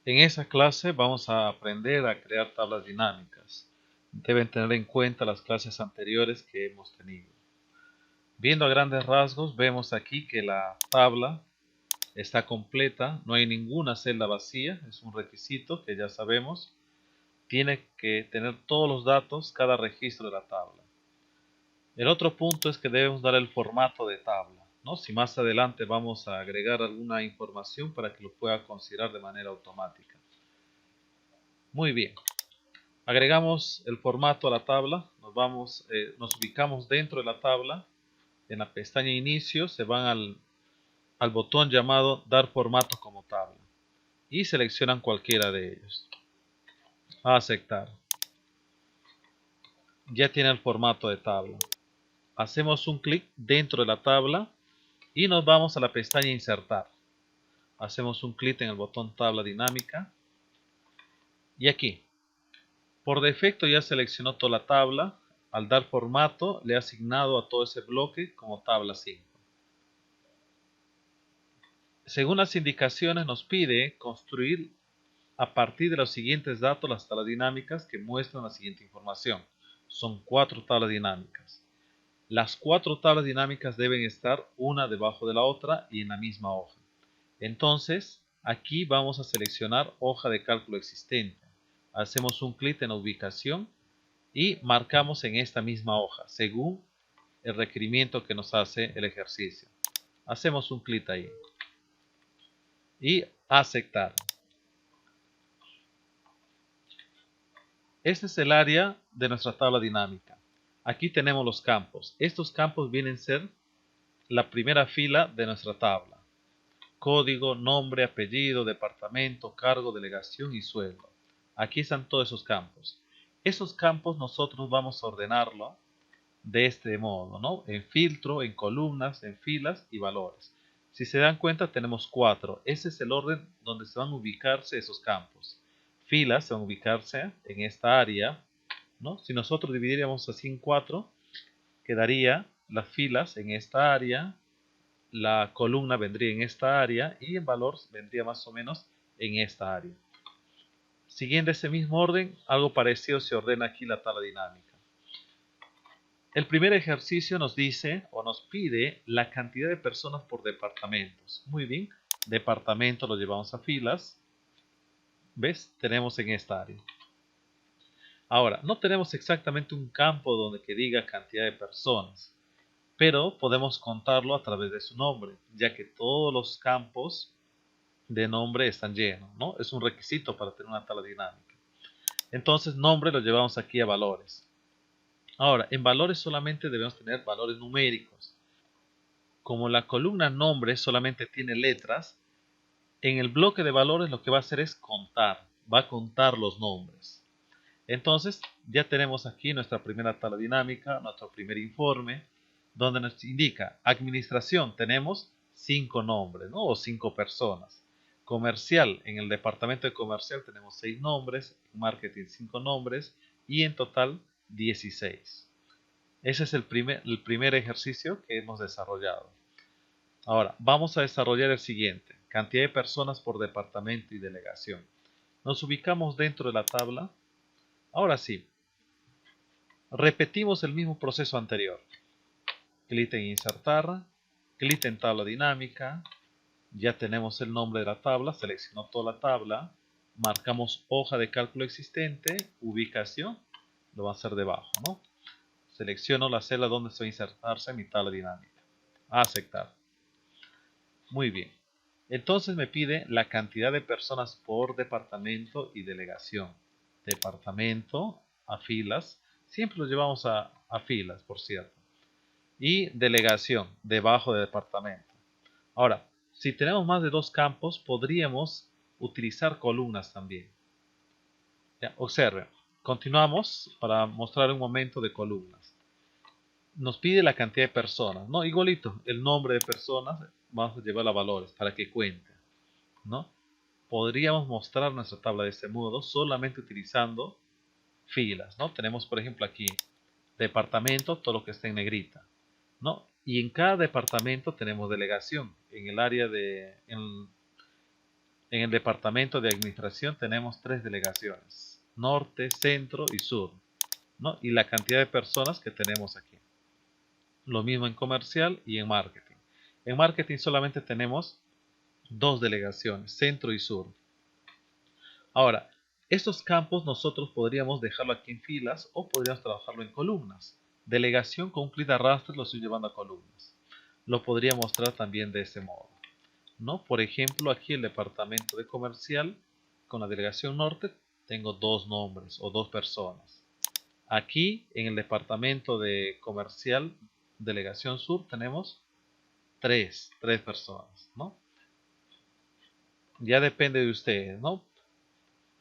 En esa clase vamos a aprender a crear tablas dinámicas. Deben tener en cuenta las clases anteriores que hemos tenido. Viendo a grandes rasgos, vemos aquí que la tabla está completa, no hay ninguna celda vacía, es un requisito que ya sabemos. Tiene que tener todos los datos, cada registro de la tabla. El otro punto es que debemos dar el formato de tabla, ¿no? Si más adelante vamos a agregar alguna información para que lo pueda considerar de manera automática. Muy bien. Agregamos el formato a la tabla, nos ubicamos dentro de la tabla, en la pestaña inicio se van al botón llamado dar formato como tabla y seleccionan cualquiera de ellos. A aceptar. Ya tiene el formato de tabla. Hacemos un clic dentro de la tabla y nos vamos a la pestaña insertar. Hacemos un clic en el botón tabla dinámica y aquí por defecto ya seleccionó toda la tabla. Al dar formato le ha asignado a todo ese bloque como tabla 5. Según las indicaciones nos pide construir a partir de los siguientes datos las tablas dinámicas que muestran la siguiente información. Son 4 tablas dinámicas. Las 4 tablas dinámicas deben estar una debajo de la otra y en la misma hoja. Entonces, aquí vamos a seleccionar hoja de cálculo existente. Hacemos un clic en la ubicación y marcamos en esta misma hoja, según el requerimiento que nos hace el ejercicio. Hacemos un clic ahí y aceptar. Este es el área de nuestra tabla dinámica. Aquí tenemos los campos. Estos campos vienen a ser la primera fila de nuestra tabla. Código, nombre, apellido, departamento, cargo, delegación y sueldo. Aquí están todos esos campos. Esos campos nosotros vamos a ordenarlo de este modo, ¿no? En filtro, en columnas, en filas y valores. Si se dan cuenta tenemos 4. Ese es el orden donde se van a ubicarse esos campos. Filas se van a ubicarse en esta área, ¿no? Si nosotros dividiríamos así en 4, quedaría las filas en esta área, la columna vendría en esta área y en valor vendría más o menos en esta área. Siguiendo ese mismo orden, algo parecido se ordena aquí la tabla dinámica. El primer ejercicio nos dice o nos pide la cantidad de personas por departamentos. Muy bien, departamento lo llevamos a filas. ¿Ves? Tenemos en esta área. Ahora, no tenemos exactamente un campo donde que diga cantidad de personas, pero podemos contarlo a través de su nombre, ya que todos los campos de nombre están llenos, ¿no? Es un requisito para tener una tabla dinámica. Entonces, nombre lo llevamos aquí a valores. Ahora, en valores solamente debemos tener valores numéricos. Como la columna nombre solamente tiene letras, en el bloque de valores lo que va a hacer es contar, va a contar los nombres. Entonces, ya tenemos aquí nuestra primera tabla dinámica, nuestro primer informe, donde nos indica administración, tenemos 5 nombres, ¿no? O 5 personas. Comercial, en el departamento de comercial tenemos 6 nombres, marketing 5 nombres y en total 16. Ese es el primer ejercicio que hemos desarrollado. Ahora, vamos a desarrollar el siguiente, cantidad de personas por departamento y delegación. Nos ubicamos dentro de la tabla. Ahora sí, repetimos el mismo proceso anterior. Clic en insertar, clic en tabla dinámica, ya tenemos el nombre de la tabla, selecciono toda la tabla, marcamos hoja de cálculo existente, ubicación, lo va a hacer debajo, ¿no? Selecciono la celda donde se va a insertarse mi tabla dinámica. Aceptar. Muy bien. Entonces me pide la cantidad de personas por departamento y delegación. Departamento a filas. Siempre lo llevamos a filas, por cierto. Y delegación, debajo de departamento. Ahora, si tenemos más de 2 campos, podríamos utilizar columnas también. Ya, observen. Continuamos para mostrar un momento de columnas. Nos pide la cantidad de personas, ¿no? Igualito, el nombre de personas vamos a llevar a valores para que cuente, ¿no? Podríamos mostrar nuestra tabla de este modo solamente utilizando filas, ¿no? Tenemos, por ejemplo, aquí departamento, todo lo que está en negrita, ¿no? Y en cada departamento tenemos delegación. En el área de, En el departamento de administración tenemos 3 delegaciones, norte, centro y sur, ¿no? Y la cantidad de personas que tenemos aquí. Lo mismo en comercial y en marketing. En marketing solamente tenemos 2 delegaciones, centro y sur. Ahora, estos campos nosotros podríamos dejarlo aquí en filas o podríamos trabajarlo en columnas. Delegación con un clic de arrastre lo estoy llevando a columnas. Lo podría mostrar también de ese modo, ¿no? Por ejemplo, aquí el departamento de comercial con la delegación norte tengo 2 nombres o 2 personas. Aquí en el departamento de comercial delegación sur tenemos 3 personas, ¿no? Ya depende de ustedes, ¿no?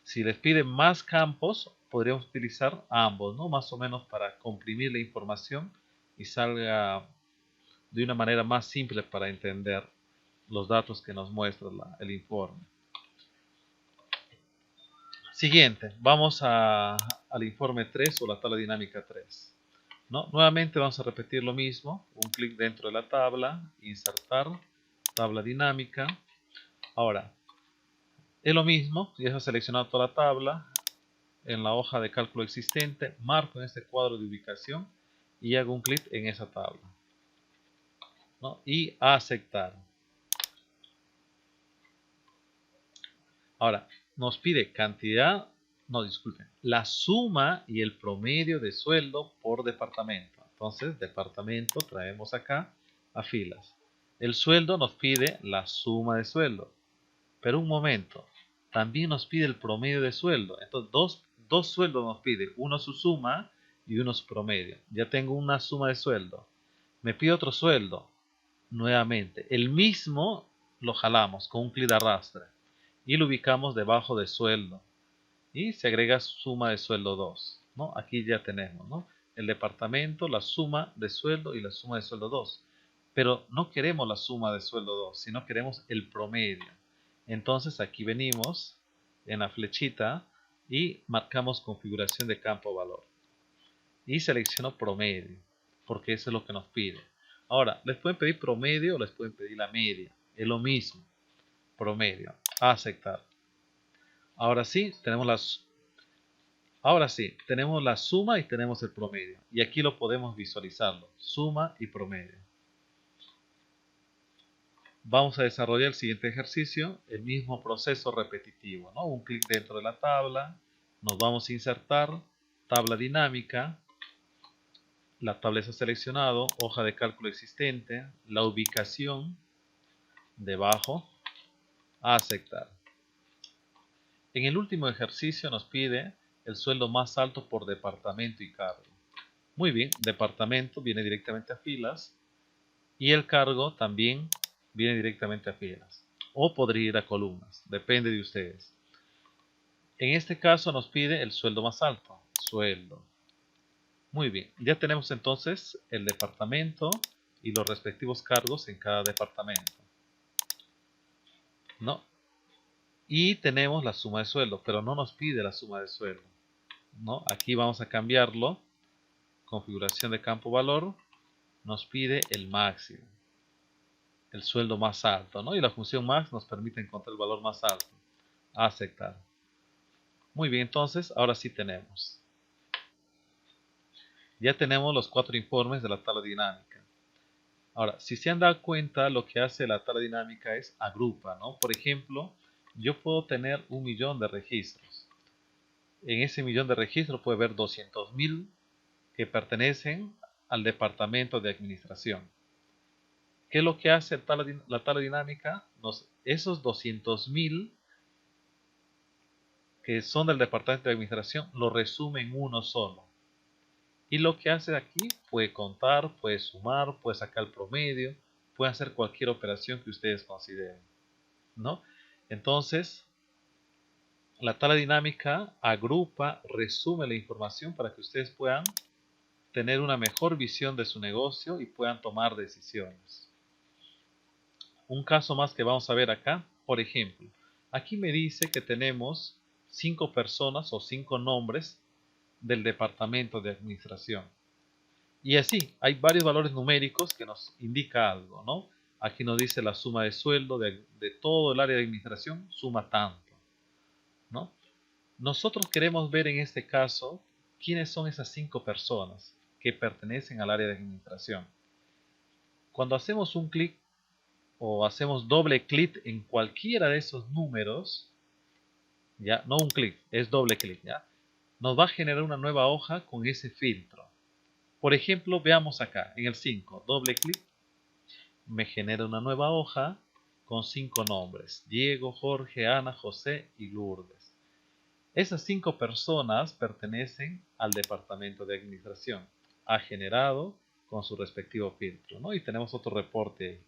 Si les piden más campos, podríamos utilizar ambos, ¿no? Más o menos para comprimir la información y salga de una manera más simple para entender los datos que nos muestra el informe. Siguiente, vamos al informe 3 o la tabla dinámica 3. ¿No? Nuevamente vamos a repetir lo mismo, un clic dentro de la tabla, insertar, tabla dinámica. Ahora, es lo mismo, ya se ha seleccionado toda la tabla, en la hoja de cálculo existente, marco en este cuadro de ubicación y hago un clic en esa tabla, ¿no? Y aceptar. Ahora, nos pide cantidad, no, disculpen, la suma y el promedio de sueldo por departamento. Entonces, departamento traemos acá a filas. El sueldo nos pide la suma de sueldo. Pero un momento, también nos pide el promedio de sueldo. Entonces, dos sueldos nos pide, uno su suma y uno su promedio. Ya tengo una suma de sueldo. Me pide otro sueldo. Nuevamente, el mismo lo jalamos con un clic de arrastre y lo ubicamos debajo de sueldo. Y se agrega suma de sueldo 2, ¿no? Aquí ya tenemos, ¿no? El departamento, la suma de sueldo y la suma de sueldo 2. Pero no queremos la suma de sueldo 2, sino queremos el promedio. Entonces aquí venimos en la flechita y marcamos configuración de campo valor. Y selecciono promedio, porque eso es lo que nos pide. Ahora, les pueden pedir promedio o les pueden pedir la media. Es lo mismo. Promedio. Aceptar. Ahora sí, tenemos la suma y tenemos el promedio. Y aquí lo podemos visualizarlo. Suma y promedio. Vamos a desarrollar el siguiente ejercicio, el mismo proceso repetitivo, ¿no? Un clic dentro de la tabla, nos vamos a insertar, tabla dinámica, la tabla está seleccionado, hoja de cálculo existente, la ubicación, debajo, aceptar. En el último ejercicio nos pide el sueldo más alto por departamento y cargo. Muy bien, departamento viene directamente a filas y el cargo también viene directamente a filas. O podría ir a columnas, depende de ustedes. En este caso nos pide el sueldo más alto, sueldo. Muy bien, ya tenemos entonces el departamento y los respectivos cargos en cada departamento, ¿no? Y tenemos la suma de sueldo, pero no nos pide la suma de sueldo, ¿no? Aquí vamos a cambiarlo, configuración de campo valor, nos pide el máximo, el sueldo más alto, ¿no? Y la función max nos permite encontrar el valor más alto, aceptar. Muy bien, entonces ahora sí tenemos. Ya tenemos los 4 informes de la tabla dinámica. Ahora, si se han dado cuenta, lo que hace la tabla dinámica es agrupa, ¿no? Por ejemplo, yo puedo tener 1.000.000 de registros. En ese millón de registros puede haber 200.000 que pertenecen al departamento de administración. ¿Qué es lo que hace la tabla dinámica? Esos 200.000 que son del departamento de administración lo resume en uno solo. Y lo que hace aquí, puede contar, puede sumar, puede sacar el promedio, puede hacer cualquier operación que ustedes consideren, ¿no? Entonces, la tabla dinámica agrupa, resume la información para que ustedes puedan tener una mejor visión de su negocio y puedan tomar decisiones. Un caso más que vamos a ver acá, por ejemplo, aquí me dice que tenemos 5 personas o 5 nombres del departamento de administración. Y así, hay varios valores numéricos que nos indica algo, ¿no? Aquí nos dice la suma de sueldo de todo el área de administración, suma tanto, ¿no? Nosotros queremos ver en este caso quiénes son esas 5 personas que pertenecen al área de administración. Cuando hacemos un clic o hacemos doble clic en cualquiera de esos números, ya, no un clic, es doble clic, ya, nos va a generar una nueva hoja con ese filtro. Por ejemplo, veamos acá, en el 5, doble clic, me genera una nueva hoja con 5 nombres, Diego, Jorge, Ana, José y Lourdes. Esas 5 personas pertenecen al departamento de administración. Ha generado con su respectivo filtro, ¿no? Y tenemos otro reporte ahí.